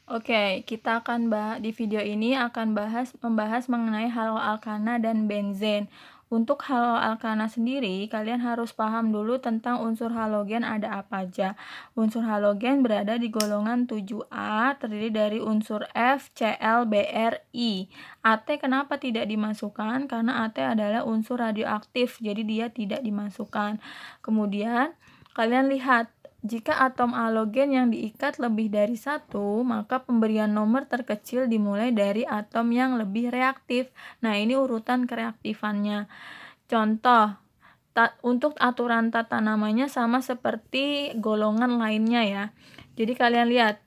Oke, kita akan di video ini akan membahas mengenai haloalkana dan benzen. Untuk haloalkana sendiri, kalian harus paham dulu tentang unsur halogen ada apa aja. Unsur halogen berada di golongan 7A, terdiri dari unsur F, Cl, Br, I. At kenapa tidak dimasukkan? Karena At adalah unsur radioaktif, jadi dia tidak dimasukkan. Kemudian, kalian lihat, jika atom halogen yang diikat lebih dari satu, maka pemberian nomor terkecil dimulai dari atom yang lebih reaktif. Nah, ini urutan kereaktifannya. Contoh, untuk aturan tata namanya sama seperti golongan lainnya ya. Jadi kalian lihat,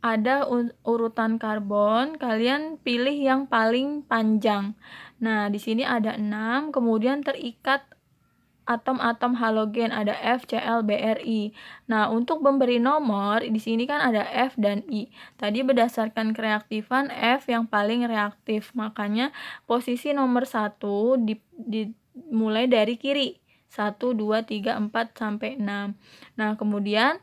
ada urutan karbon, kalian pilih yang paling panjang. Nah, di sini ada 6, kemudian terikat atom-atom halogen ada F, Cl, Br, I. Nah, untuk memberi nomor di sini kan ada F dan I. Tadi berdasarkan kereaktifan F yang paling reaktif. Makanya posisi nomor 1 dimulai dari kiri. 1, 2, 3, 4 sampai 6. Nah, kemudian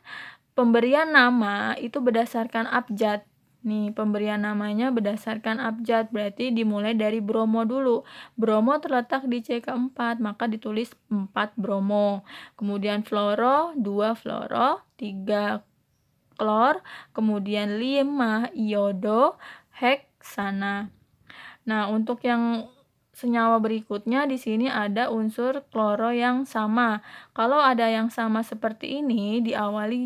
pemberian nama itu berdasarkan abjad. Nih, pemberian namanya berdasarkan abjad, berarti dimulai dari bromo dulu. Bromo terletak di C keempat, maka ditulis 4 bromo. Kemudian fluoro, 2 fluoro, 3 klor, kemudian 5 iodo, heksana. Nah, untuk yang senyawa berikutnya di sini ada unsur kloro yang sama. Kalau ada yang sama seperti ini,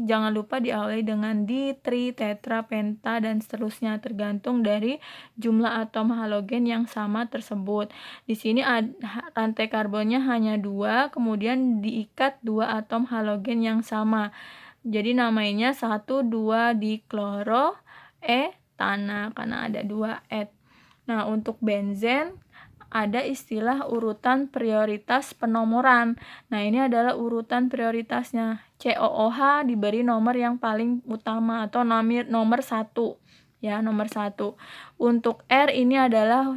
jangan lupa diawali dengan di, tri, tetra, penta, dan seterusnya tergantung dari jumlah atom halogen yang sama tersebut. Di sini rantai karbonnya hanya 2, kemudian diikat 2 atom halogen yang sama. Jadi namanya 1, 2 dikloro etana karena ada 2 et. Nah, untuk benzen ada istilah urutan prioritas penomoran. Nah, ini adalah urutan prioritasnya. COOH diberi nomor yang paling utama atau nomor 1. Ya, nomor 1. Untuk R ini adalah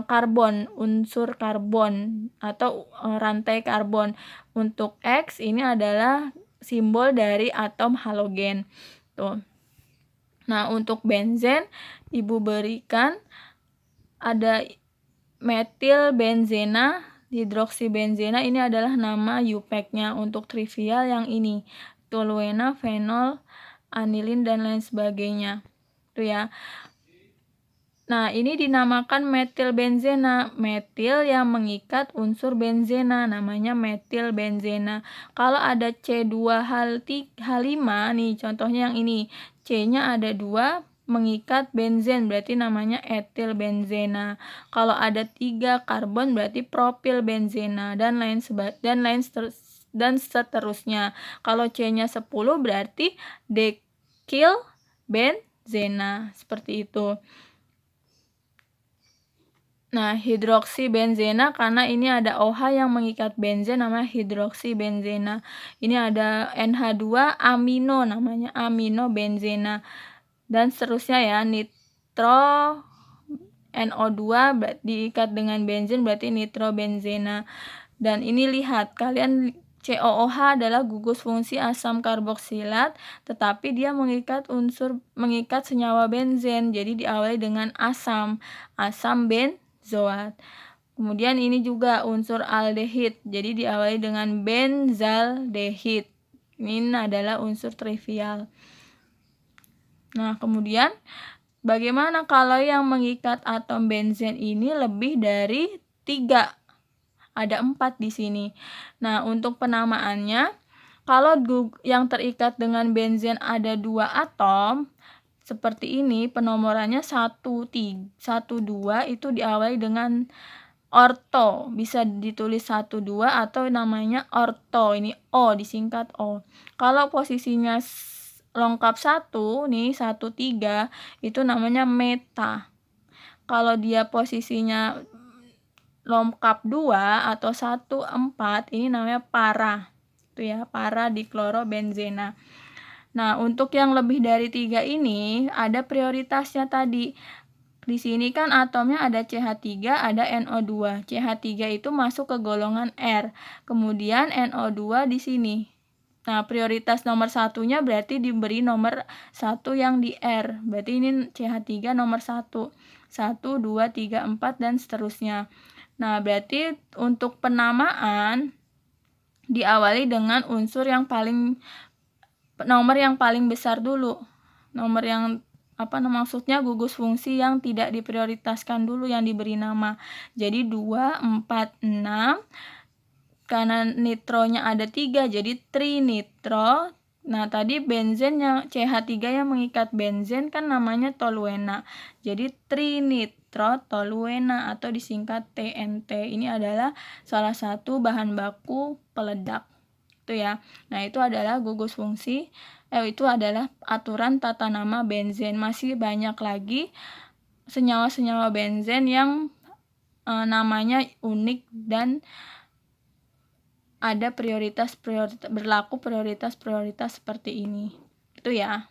karbon, unsur karbon atau rantai karbon. Untuk X ini adalah simbol dari atom halogen. Tuh. Nah, untuk benzen Ibu berikan ada metil benzena, hidroksibenzena, ini adalah nama UPAC-nya. Untuk trivial yang ini, toluena, fenol, anilin, dan lain sebagainya. Tuh ya. Nah, ini dinamakan metil benzena. Metil yang mengikat unsur benzena, namanya metil benzena. Kalau ada C2H5 nih, contohnya yang ini. C-nya ada 2, mengikat benzen, berarti namanya etil benzena. Kalau ada 3 karbon, berarti propil benzena, dan seterusnya. Kalau C-nya 10, berarti dekil benzena. Seperti itu. Nah, hidroksibenzena karena ini ada OH yang mengikat benzen namanya hidroksibenzena. Ini ada NH2 amino namanya aminobenzena. Dan seterusnya ya, nitro NO2 diikat dengan benzen berarti nitrobenzena. Dan ini lihat, kalian COOH adalah gugus fungsi asam karboksilat, tetapi dia mengikat senyawa benzen. Jadi diawali dengan asam benzoat. Kemudian ini juga unsur aldehid. Jadi diawali dengan benzaldehid. Ini adalah unsur trivial. Nah, kemudian bagaimana kalau yang mengikat atom benzen ini lebih dari 3? Ada 4 di sini. Nah, untuk penamaannya, kalau yang terikat dengan benzen ada 2 atom, seperti ini, penomorannya 1, 2 itu diawali dengan orto. Bisa ditulis 1, 2 atau namanya orto. Ini O, disingkat O. Kalau posisinya lengkap 1, nih 1, 3, itu namanya meta. Kalau dia posisinya lengkap 2 atau 1, 4, ini namanya para. Itu ya, para diklorobenzena. Nah, untuk yang lebih dari 3 ini ada prioritasnya tadi. Di sini kan atomnya ada CH3, ada NO2. CH3 itu masuk ke golongan R. Kemudian NO2 di sini. Nah, prioritas nomor satunya berarti diberi nomor 1 yang di R. Berarti ini CH3 nomor 1. 1, 2, 3, 4, dan seterusnya. Nah, berarti untuk penamaan diawali dengan nomor yang paling besar dulu. Nomor yang maksudnya gugus fungsi yang tidak diprioritaskan dulu yang diberi nama. Jadi 2, 4, 6. Karena nitronya ada 3, jadi trinitro. Nah, tadi benzen yang CH3 yang mengikat benzen kan namanya toluena. Jadi trinitro toluena atau disingkat TNT. Ini adalah salah satu bahan baku peledak. Itu ya. Nah, itu adalah gugus fungsi. Itu adalah aturan tata nama benzen. Masih banyak lagi senyawa-senyawa benzen yang namanya unik dan ada berlaku prioritas seperti ini. Itu ya.